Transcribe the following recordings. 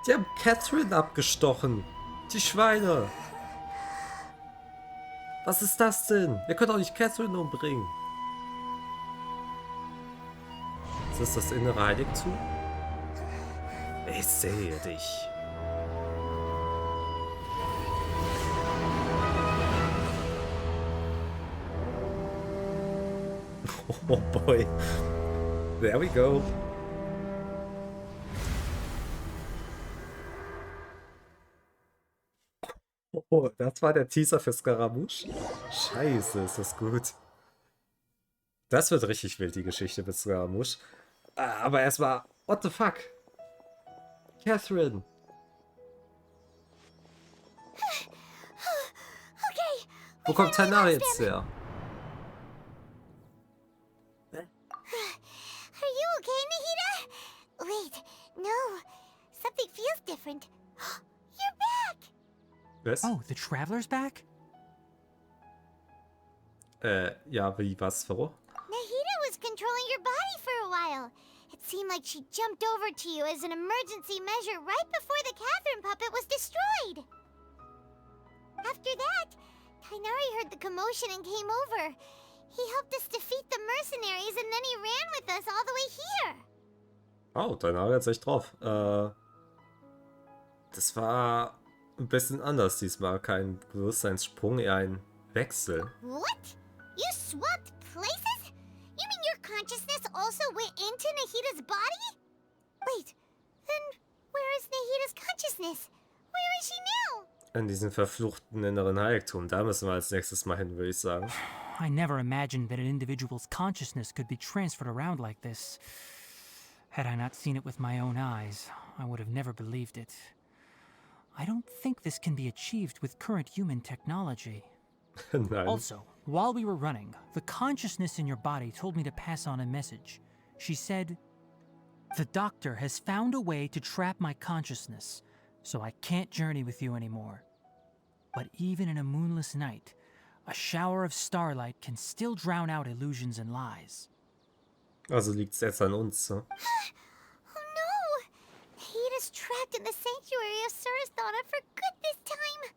Die haben Catherine abgestochen. Die Schweine. Was ist das denn? Ihr könnt doch nicht Catherine umbringen. Ist das das innere Heiligtum? Ich sehe dich. Oh boy. There we go. Oh, das war der Teaser für Scaramouche. Scheiße, ist das gut. Das wird richtig wild, die Geschichte mit Scaramouche. Aber erstmal, what the fuck? Catherine. Okay. Wo kommt Tanari jetzt her? Are you okay, Nahida? Wait, no. Something feels different. You're back! Was? Oh, the traveler's back? Ja, wie was, Faro? Nahida was controlling your body for a while. It seemed like she jumped over to you as an emergency measure right before the Catherine puppet was destroyed. After that, Kainari heard the commotion and came over. He helped us defeat the mercenaries and then he ran with us all the way here. Oh, Tanari hat's echt drauf. Das war ein bisschen anders diesmal. Kein Bewusstseinssprung, eher ein Wechsel. What? You swapped places? You mean your consciousness also went into Nahida's body? Wait, then where is Nahida's consciousness? Where is she now? In diesem verfluchten inneren Heiligtum. Da müssen wir als nächstes mal hin, würde ich sagen. I never imagined that an individual's consciousness could be transferred around like this. Had I not seen it with my own eyes, I would have never believed it. I don't think this can be achieved with current human technology. Nein. Also, while we were running, the consciousness in your body told me to pass on a message. She said, "The doctor has found a way to trap my consciousness, so I can't journey with you anymore. But even in a moonless night, a shower of starlight can still drown out illusions and lies." Also liegt's jetzt an uns, ne? Oh no! Nahida's trapped in the sanctuary of Surasthana for good this time.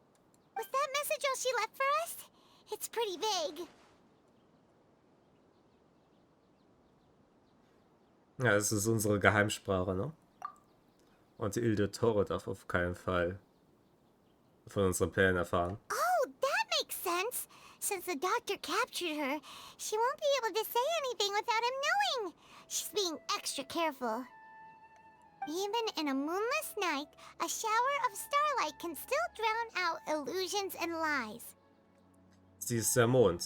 Was that message all she left for us? It's pretty vague. Ja, es ist unsere Geheimsprache, ne? Und die Ilde Tore darf auf keinen Fall von unseren Plänen erfahren. Oh, that makes sense. Since the doctor captured her, she won't be able to say anything without him knowing. She's being extra careful. Even in a moonless night, a shower of starlight can still drown out illusions and lies. Sie ist der Mond.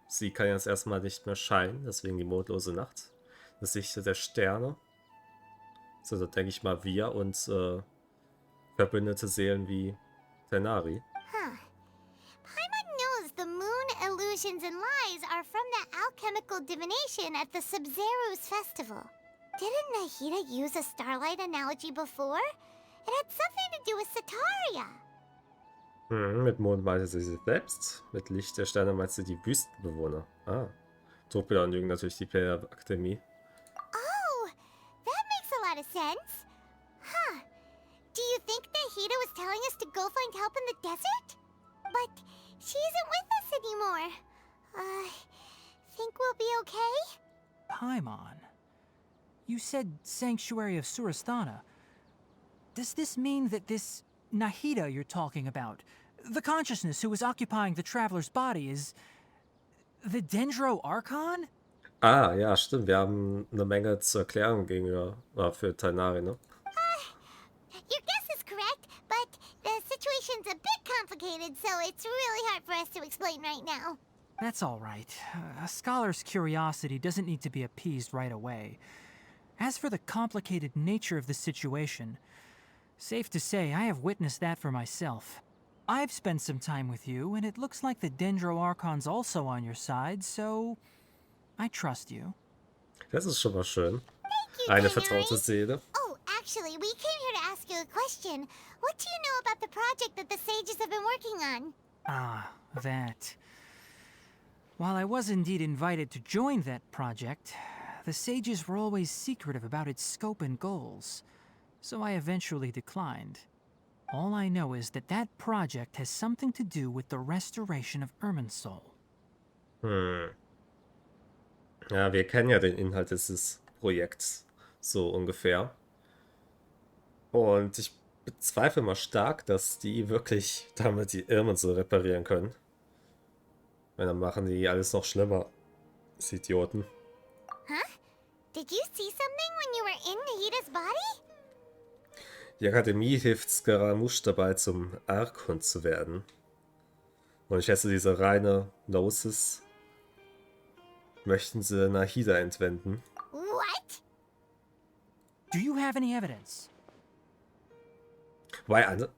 Sie kann jetzt erstmal nicht mehr scheinen, deswegen die mondlose Nacht. Das Licht der Sterne. So, da denke ich mal wir und verbündete Seelen wie Tanari. Huh. Paimon knows the moon illusions and lies are from the alchemical divination at the Sub-Zero's festival. Didn't Nahida use a starlight analogy before? It had something to do with Sataria. Mit Mond meinte sie sich selbst. Mit Licht der Sterne meinte sie die Wüstenbewohner. Ah. Topia lügen natürlich die Pläne der Akademie. Oh, that makes a lot of sense. Huh. Do you think Nahida was telling us to go find help in the desert? But she isn't with us anymore. Think we'll be okay? Paimon, you said Sanctuary of Surasthana. Does this mean that this Nahida you're talking about, the consciousness who was occupying the traveler's body, is the Dendro-Archon? Ah, ja, stimmt. Wir haben eine Menge zu erklären gegenüber für Tanari, ne? Your guess is correct, but the situation's a bit complicated, so it's really hard for us to explain right now. That's all right. A scholar's curiosity doesn't need to be appeased right away. As for the complicated nature of the situation, safe to say I have witnessed that for myself. I've spent some time with you, and it looks like the Dendro-Archon's also on your side, so I trust you. Das ist schon mal schön. Thank you, Eine Kainari. vertraute Seele. Oh, actually, we came here to ask you a question. What do you know about the project that the sages have been working on? Ah, that. While I was indeed invited to join that project, the sages were always secretive about its scope and goals. so I eventually declined. All I know is that that project has something to do with the restoration of Irminsul. Ja, wir kennen ja den Inhalt dieses Projekts so ungefähr. Und ich bezweifle mal stark, dass die wirklich damit die Irmen so reparieren können. Weil dann machen die alles noch schlimmer. Das Idioten. Huh? Did you see something when you were in Nahida's body? Die Akademie hilft Scaramouche dabei, zum Archon zu werden. Und ich schätze, diese reine Gnosis möchten sie Nahida entwenden. What? Do you have any evidence? Weil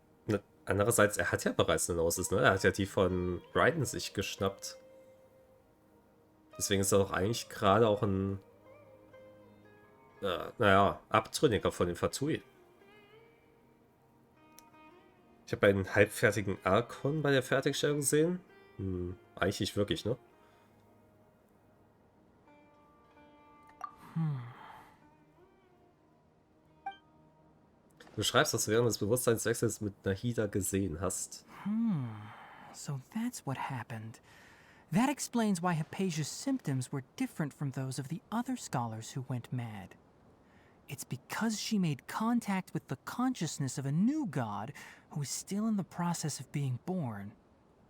andererseits, er hat ja bereits eine Gnosis, ne? Er hat ja die von Raiden sich geschnappt. Deswegen ist er doch eigentlich gerade auch ein naja, Abtrünniger von den Fatui. Ich habe einen halbfertigen Archon bei der Fertigstellung gesehen. Eigentlich nicht wirklich, ne? Du schreibst, dass du während des Bewusstseinswechsels mit Nahida gesehen hast. So that's what happened. That explains why Hypatia's symptoms were different from those of the other scholars who went mad. It's because she made contact with the consciousness of a new god who is still in the process of being born.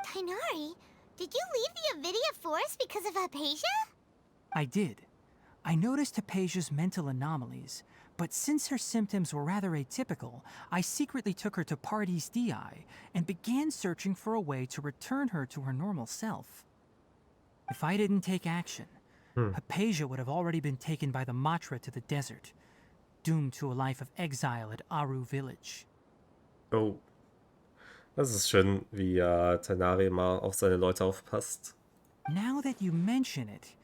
Tainari, did you leave the Avidia Forest because of Hypatia? I did. I noticed Hypatia's mental anomalies, but since her symptoms were rather atypical, I secretly took her to Pardes Dii and began searching for a way to return her to her normal self. If I didn't take action, Hypatia would have already been taken by the Matra to the desert, doomed to a life of exile at Aru village. Oh. Das ist schön, wie Tainari mal auf seine Leute aufpasst. Now that you mention it,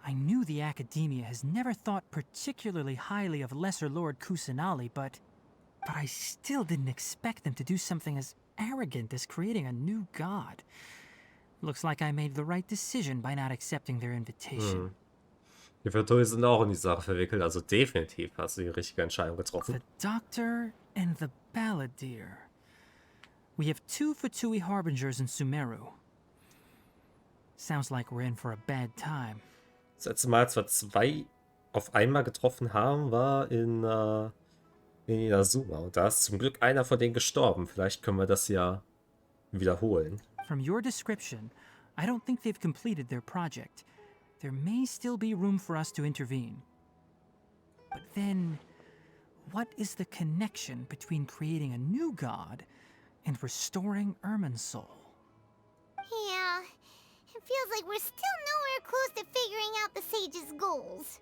I knew the Academia has never thought particularly highly of Lesser Lord Kusanali, but I still didn't expect them to do something as arrogant as creating a new god. Looks like I made the right decision by not accepting their invitation. Die Fatui sind auch in die Sache verwickelt, also definitiv hast du die richtige Entscheidung The getroffen. Doctor and the Balladeer. We have 2 Fatui Harbingers in Sumeru. Sounds like we're in for a bad time. Das letzte Mal, als wir 2 auf einmal getroffen haben, war in Inazuma. Und da ist zum Glück einer von denen gestorben. Vielleicht können wir das ja wiederholen. From your description, I don't think they've completed their project. There may still be room for us to intervene. But then, what is the connection between creating a new god and restoring Irminsul? Yeah, it feels like we're still nowhere close to figuring out the sage's goals.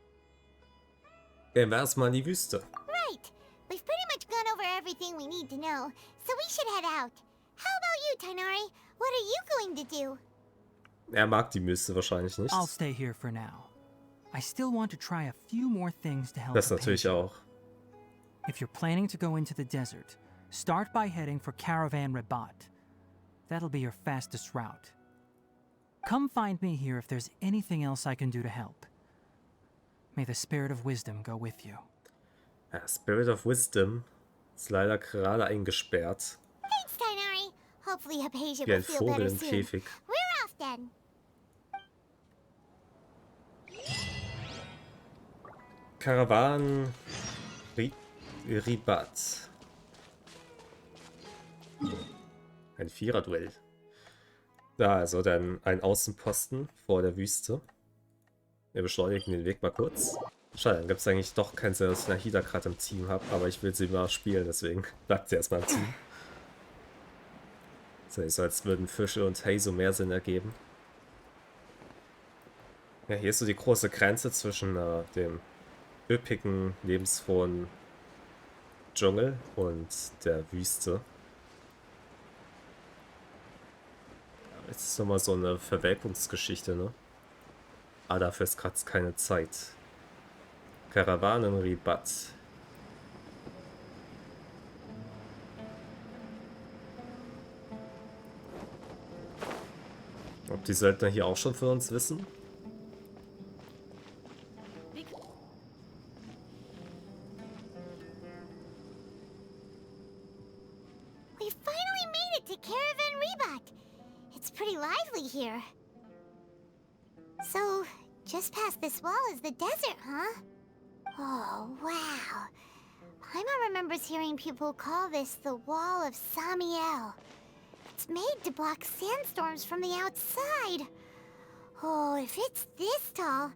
Gehen wir erstmal in die Wüste. Right. We've pretty much gone over everything we need to know, so we should head out. How about you, Tainari? What are you going to do? Er mag die Wüste wahrscheinlich nicht. I'll stay here for now. I still want to try a few more things to help Das natürlich Hypatia. auch. If you're planning to go into the desert, start by heading for Caravan Rabat. That'll be your fastest route. Come find me here if there's anything else I can do to help. May the spirit of wisdom go with you. Ja, Spirit of Wisdom ist leider gerade eingesperrt. Thanks, Tainari. Hopefully Hypatia Wie will ein feel Vogel better im soon. Käfig. We're off then. Karawan Ribat. Ein Viererduell. Da, also dann ein Außenposten vor der Wüste. Wir beschleunigen den Weg mal kurz. Schade, dann gibt es eigentlich doch keinen Sinn, dass ich Nahida gerade im Team habe, aber ich will sie mal spielen, deswegen bleibt sie erstmal im Team. So, ist so, als würden Fische und Hazo mehr Sinn ergeben. Ja, hier ist so die große Grenze zwischen dem üppigen, lebensfrohen Dschungel und der Wüste. Ja, jetzt ist nochmal so eine Verwelkungsgeschichte, ne? Aber dafür ist gerade keine Zeit. Karawanenribat. Ob die Söldner hier auch schon für uns wissen? We finally made it to Caravan Rebot. It's pretty lively here. So, just past this wall is the desert, huh? Oh, wow. Paimon remembers hearing people call this the Wall of Samiel. It's made to block sandstorms from the outside. Oh, if it's this tall,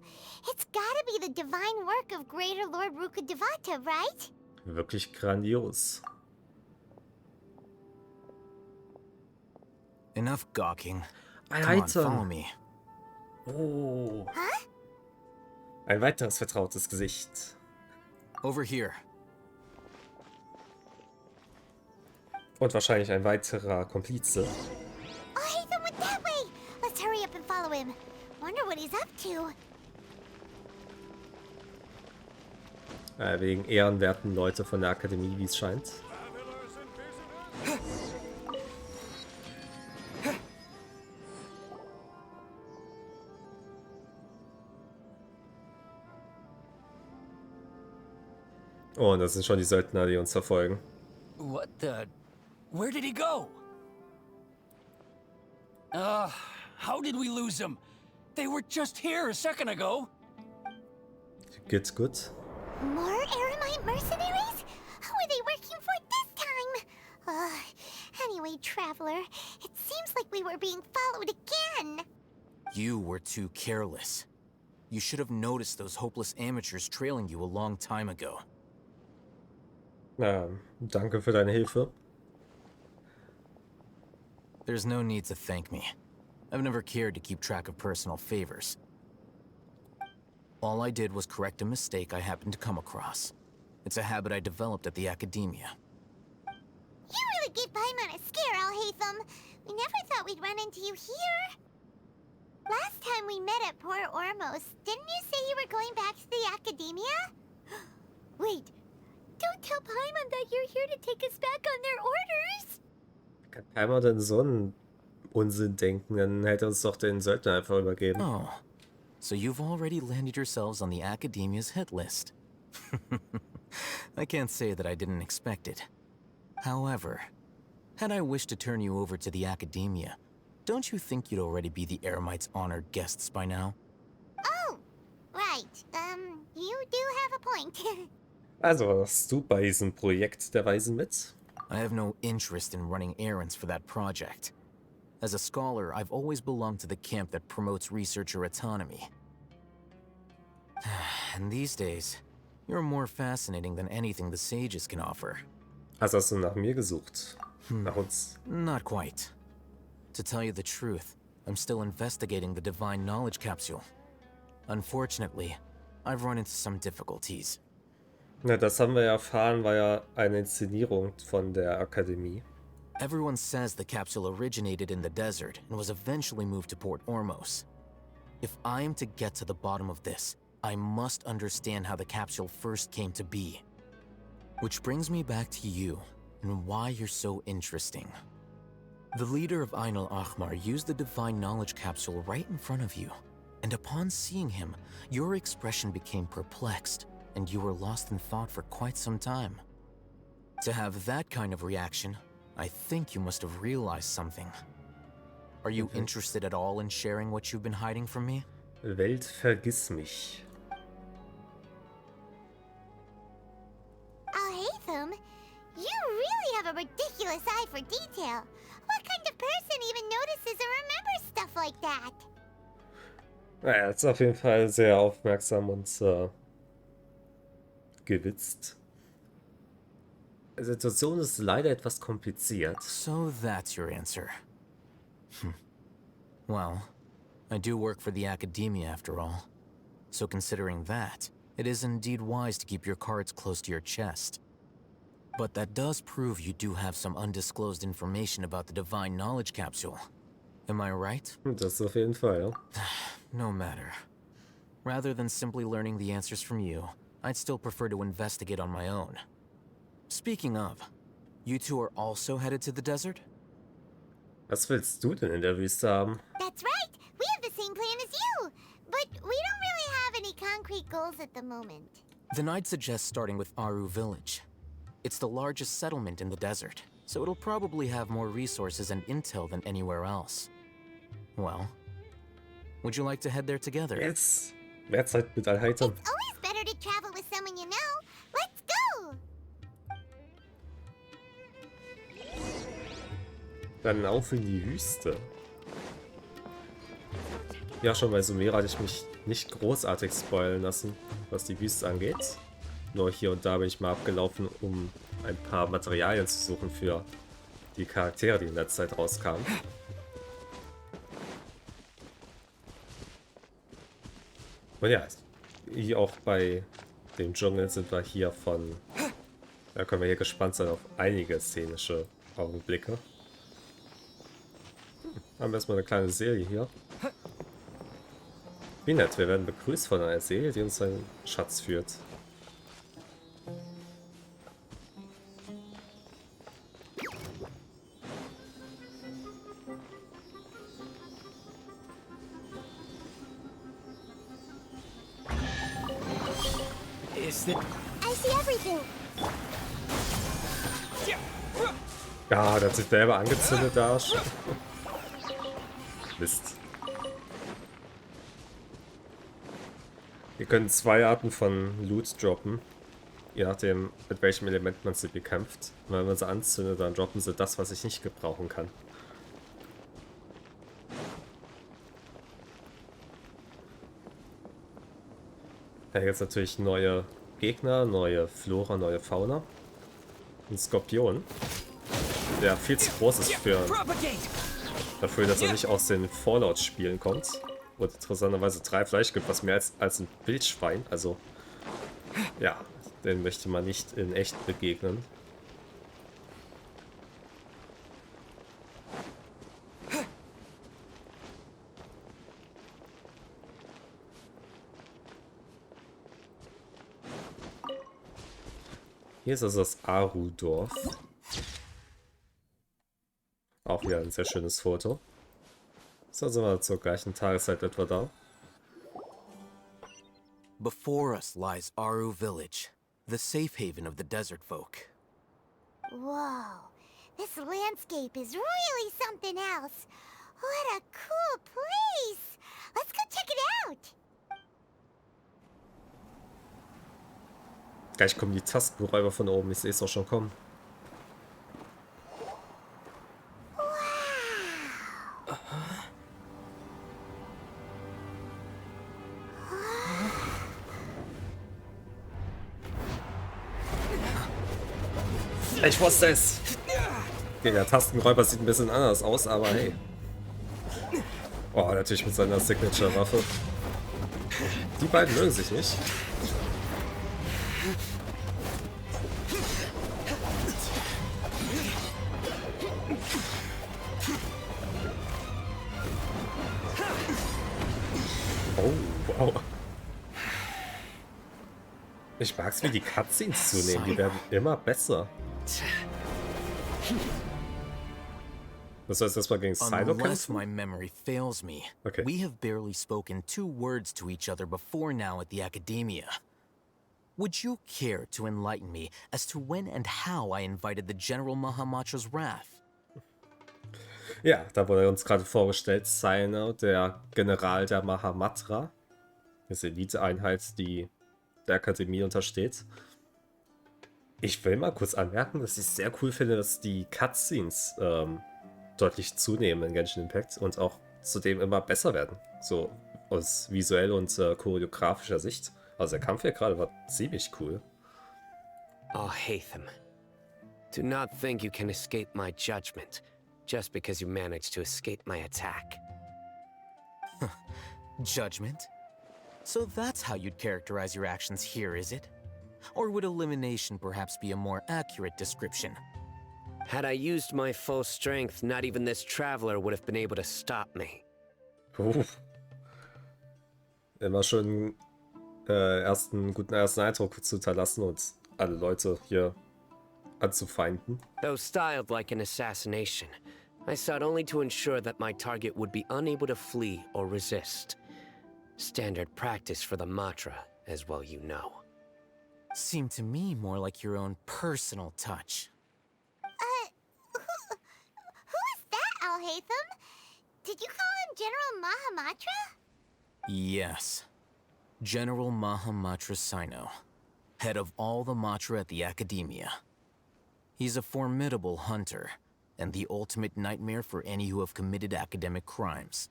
it's gotta be the divine work of Greater Lord Rukkhadevata, right? Wirklich grandios. Enough gawking. Ein Come on, follow Item. me. Oh. Huh? Ein weiteres vertrautes Gesicht. Over here. Und wahrscheinlich ein weiterer Komplize. Oh, Hatham went that way! Let's hurry up and follow him. Wonder what he's up to. Wegen ehrenwerten Leute von der Akademie, wie es scheint. Oh, und das sind schon die Söldner, die uns verfolgen. What the? Where did he go? How did we lose him? They were just here a second ago. Geht's gut? More Aramite mercenaries? Who are they working for this time? Anyway, Traveler, it seems like we were being followed again. You were too careless. You should have noticed those hopeless amateurs trailing you a long time ago. Danke für deine Hilfe. There's no need to thank me. I've never cared to keep track of personal favors. All I did was correct a mistake I happened to come across. It's a habit I developed at the Academia. You really gave Paimon a scare, Al-Hatham. We never thought we'd run into you here. Last time we met at Port Ormos, didn't you say you were going back to the Academia? Wait, don't tell Paimon that you're here to take us back on their orders. Kann Paimon denn so einen Unsinn denken? Dann hätte uns doch den Söldner einfach übergeben. Oh, so you've already landed yourselves on the Academia's hit list. I can't say that I didn't expect it. However, had I wished to turn you over to the Academia, don't you think you'd already be the Eremites' honored guests by now? Oh, right. You do have a point. Also, hast du bei diesem Projekt der Weisen mit? I have no interest in running errands for that project. As a scholar, I've always belonged to the camp that promotes researcher autonomy. And these days, you're more fascinating than anything the sages can offer. Also hast du nach mir gesucht? Nach uns? Not quite. To tell you the truth, I'm still investigating the divine knowledge capsule. Unfortunately, I've run into some difficulties. Na, das haben wir ja erfahren, war ja eine Inszenierung von der Akademie. Everyone says the capsule originated in the desert and was eventually moved to Port Ormos. If I am to get to the bottom of this, I must understand how the capsule first came to be. Which brings me back to you, and why you're so interesting. The leader of Ain al-Ahmar used the divine knowledge capsule right in front of you, and upon seeing him, your expression became perplexed, and you were lost in thought for quite some time. To have that kind of reaction, I think you must have realized something. Are you interested at all in sharing what you've been hiding from me? Welt, vergiss mich. Al-Hatham, you really have a ridiculous eye for detail. What kind of person even notices or remembers stuff like that? Er ist auf jeden Fall sehr aufmerksam und gewitzt. Die Situation ist leider etwas kompliziert. So that's your answer. Well, I do work for the Academia after all. So considering that, it is indeed wise to keep your cards close to your chest. But that does prove you do have some undisclosed information about the divine knowledge capsule. Am I right? Das auf jeden Fall, ja. No matter. Rather than simply learning the answers from you, I'd still prefer to investigate on my own. Speaking of, you two are also headed to the desert? Was willst du denn in der Wüste haben? That's right. We have the same plan as you. But we don't really have any concrete goals at the moment. Then I'd suggest starting with Aru Village. It's the largest settlement in the desert, so it'll probably have more resources and intel than anywhere else. Well, would you like to head there together? Jetzt. Mehr Zeit mit Allheitern. It's always better to travel with someone you know. Let's go! Dann auf in die Wüste. Ja, schon bei Sumera hatte ich mich nicht großartig spoilen lassen, was die Wüste angeht. Nur hier und da bin ich mal abgelaufen, um ein paar Materialien zu suchen für die Charaktere, die in letzter Zeit rauskamen. Und ja, wie auch bei dem Dschungel sind wir hier von... Da können wir hier gespannt sein auf einige szenische Augenblicke. Haben wir erstmal eine kleine Serie hier. Wie nett, wir werden begrüßt von einer Serie, die uns einen Schatz führt. I see everything. Ja, der hat sich selber angezündet, der Arsch. Mist. Wir können zwei Arten von Loot droppen. Je nachdem, mit welchem Element man sie bekämpft. Und wenn man sie anzündet, dann droppen sie das, was ich nicht gebrauchen kann. Da gibt es natürlich neue Gegner, neue Flora, neue Fauna. Ein Skorpion, der viel zu groß ist dafür, dass er nicht aus den Fallout-Spielen kommt. Und interessanterweise 3 Fleisch gibt, was mehr als ein Wildschwein. Also, ja, den möchte man nicht in echt begegnen. Hier ist also das Aru-Dorf. Auch wieder ein sehr schönes Foto. So sind wir zur gleichen Tageszeit etwa da. Before us lies Aru Village, the safe haven of the desert folk. Whoa, this landscape is really something else. What a cool place! Let's go check it out! Gleich kommen die Tastenräuber von oben, ich sehe es auch schon kommen. Ich wusste es! Okay, der Tastenräuber sieht ein bisschen anders aus, aber hey. Oh, natürlich mit seiner Signature-Waffe. Die beiden mögen sich nicht. Oh, wow. Ich mag's, wie die Cutscenes zunehmen. Die werden immer besser. Das heißt, erstmal gegen Silo Unless kämpfen? my memory fails me, Okay. we have barely spoken 2 words to each other before now at the Academia. Would you care to enlighten me as to when and how I invited the General Mahamatra's wrath? Ja, da wurde uns gerade vorgestellt, Sino, der General der Mahamatra. Das ist die Elite-Einheit, die der Akademie untersteht. Ich will mal kurz anmerken, dass ich es sehr cool finde, dass die Cutscenes deutlich zunehmen in Genshin Impact und auch zudem immer besser werden. So aus visueller und choreografischer Sicht. Also der Kampf hier gerade war ziemlich cool. Oh, Hatham. Do not think you can escape my judgment just because you managed to escape my attack. Judgment? So that's how you'd characterize your actions here, is it? Or would elimination perhaps be a more accurate description? Had I used my full strength, not even this traveler would have been able to stop me. Immer schon guten ersten Eindruck zu hinterlassen und alle Leute hier anzufeinden. Though styled like an assassination, I sought only to ensure that my target would be unable to flee or resist. Standard practice for the Matra, as well you know. Seemed to me more like your own personal touch. Alhaitham? Did you call him General Mahamatra? Yes. General Mahamatra Sino, head of all the Matra at the Academia. He's a formidable hunter, and the ultimate nightmare for any who have committed academic crimes.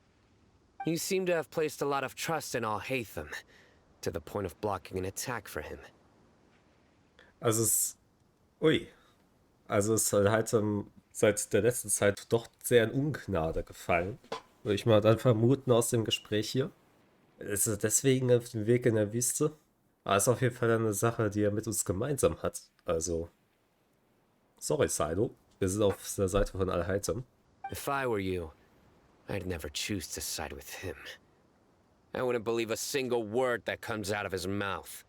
You seem to have placed a lot of trust in Alhaitham, to the point of blocking an attack for him. Also Also ist halt seit der letzten Zeit doch sehr in Ungnade gefallen. Würde ich mal dann vermuten aus dem Gespräch hier. Ist er deswegen auf dem Weg in der Wüste? Aber ist auf jeden Fall eine Sache, die er mit uns gemeinsam hat. Also, sorry, Sino. Wir sind auf der Seite von Alhaitham. If I were you, I'd never choose to side with him. I wouldn't believe a single word that comes out of his mouth.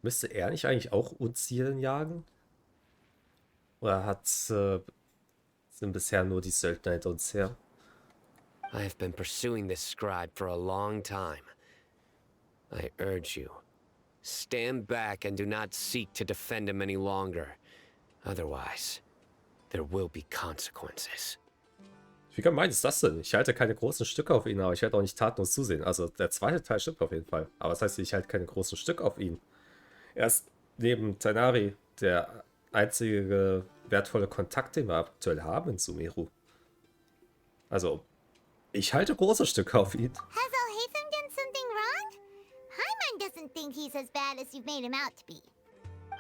Müsste er nicht eigentlich auch Unzielen jagen? Oder sind bisher nur die Söldner hinter uns her? I have been pursuing this scribe for a long time. I urge you, stand back and do not seek to defend him any longer. Otherwise, there will be consequences. Wie gemein ist das denn? Ich halte keine großen Stücke auf ihn, aber ich werde auch nicht tatenlos zusehen. Also der zweite Teil stimmt auf jeden Fall. Aber das heißt, ich halte keine großen Stücke auf ihn. Er ist neben Tainari der einzige wertvolle Kontakt, den wir aktuell haben in Sumeru. Also, ich halte große Stücke auf ihn. Has Alhaitham done something wrong? Paimon doesn't think he's as bad as you've made him out to be.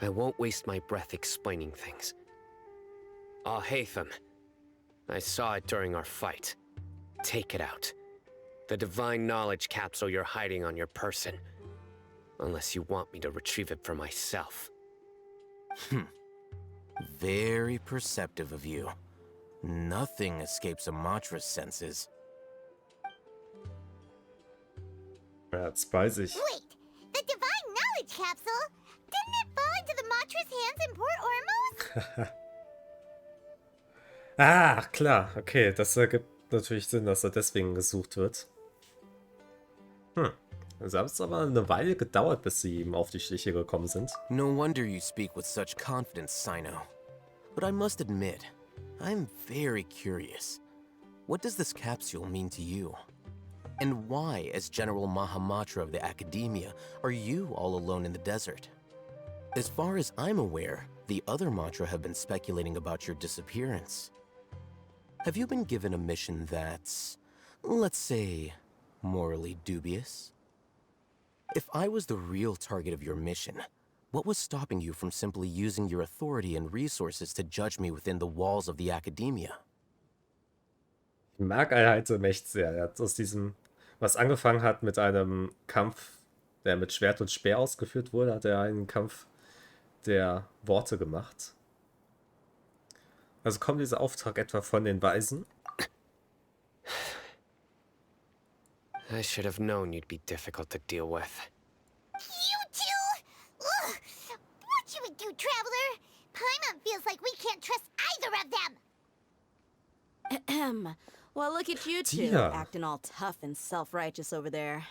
I won't waste my breath explaining things. Alhaitham, I saw it during our fight. Take it out. The divine knowledge capsule you're hiding on your person. Unless you want me to retrieve it for myself. Very perceptive of you. Nothing escapes a Matra's senses. Ja, jetzt weiß ich. Wait, the divine knowledge capsule? Didn't it fall into the Matra's hands in Port Ormos? Ah, klar. Okay, das ergibt natürlich Sinn, dass er deswegen gesucht wird. Also hat es aber eine Weile gedauert, bis sie ihm auf die Schliche gekommen sind. No wonder you speak with such confidence, Sino. But I must admit, I'm very curious. What does this capsule mean to you? And why, as General Mahamatra of the Academia, are you all alone in the desert? As far as I'm aware, the other Matra have been speculating about your disappearance. Have you been given a mission that's, let's say, morally dubious? If I was the real target of your mission, what was stopping you from simply using your authority and resources to judge me within the walls of the Academia? Ich mag Alhaitham echt sehr. Er hat aus diesem, was angefangen hat mit einem Kampf, der mit Schwert und Speer ausgeführt wurde, hat er einen Kampf der Worte gemacht. Also kommt dieser Auftrag etwa von den Weisen? I should have known you'd be difficult to deal with. You two? Ugh. What you would do, Traveler? Paimon feels like we can't trust either of them. Ahem. Well, look at you two, Dia. acting all tough and self-righteous over there.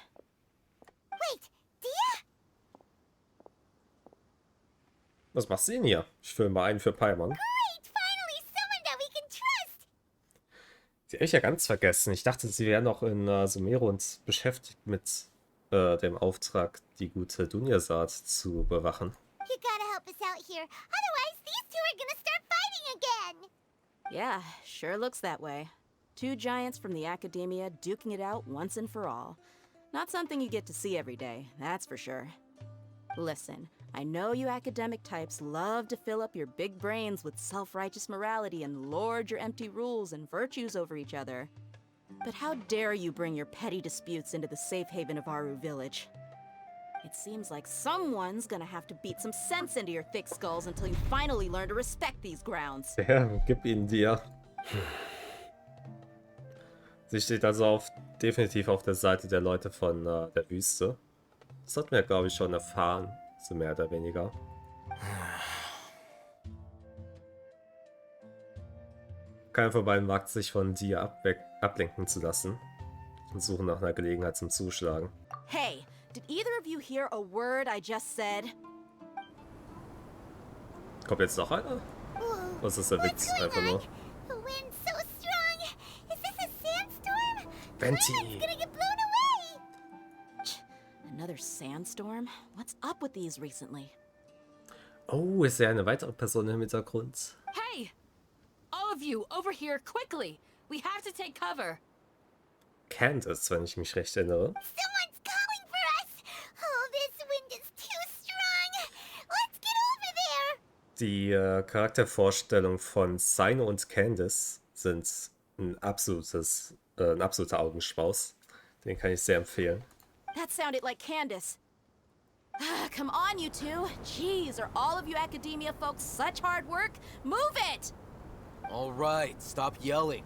Wait, Dia? Was machst du denn hier? Ich fülle mal einen für Paimon. Great, finally someone that we can trust. Die habe ich ja ganz vergessen. Ich dachte, sie wären noch in Sumeru und beschäftigt mit dem Auftrag, die gute Dunyasat zu bewachen. You gotta help us out here. Otherwise, these two are gonna start fighting again. Yeah, sure looks that way. Two giants from the Academia duking it out once and for all. Not something you get to see every day, that's for sure. Listen, I know you academic types love to fill up your big brains with self-righteous morality and lord your empty rules and virtues over each other. But how dare you bring your petty disputes into the safe haven of Aru Village? It seems like someone's gonna have to beat some sense into your thick skulls until you finally learn to respect these grounds. Ja, gib ihn dir. Sie steht also definitiv auf der Seite der Leute von der Wüste. Das hatten wir, glaube ich, schon erfahren, so mehr oder weniger. Keiner von beiden wagt sich von dir ablenken zu lassen und suchen nach einer Gelegenheit zum Zuschlagen. Hey, did either of you hear a word I just said? Kommt jetzt noch einer? Was ist der Witz? Einfach nur. The wind's so strong. Venti. Gonna get blown away! Another sandstorm? What's up with these recently? Oh, ist ja eine weitere Person im Hintergrund. Hey! All of you, over here, quickly! We have to take cover! Candace, wenn ich mich recht erinnere. Someone's calling for us! Oh, this wind is too strong! Let's get over there! Die Charaktervorstellungen von Sino und Candace sind ein absoluter Augenschmaus. Den kann ich sehr empfehlen. That sounded like Candace. Come on, you two. Jeez, are all of you academia folks such hard work? Move it! All right, stop yelling.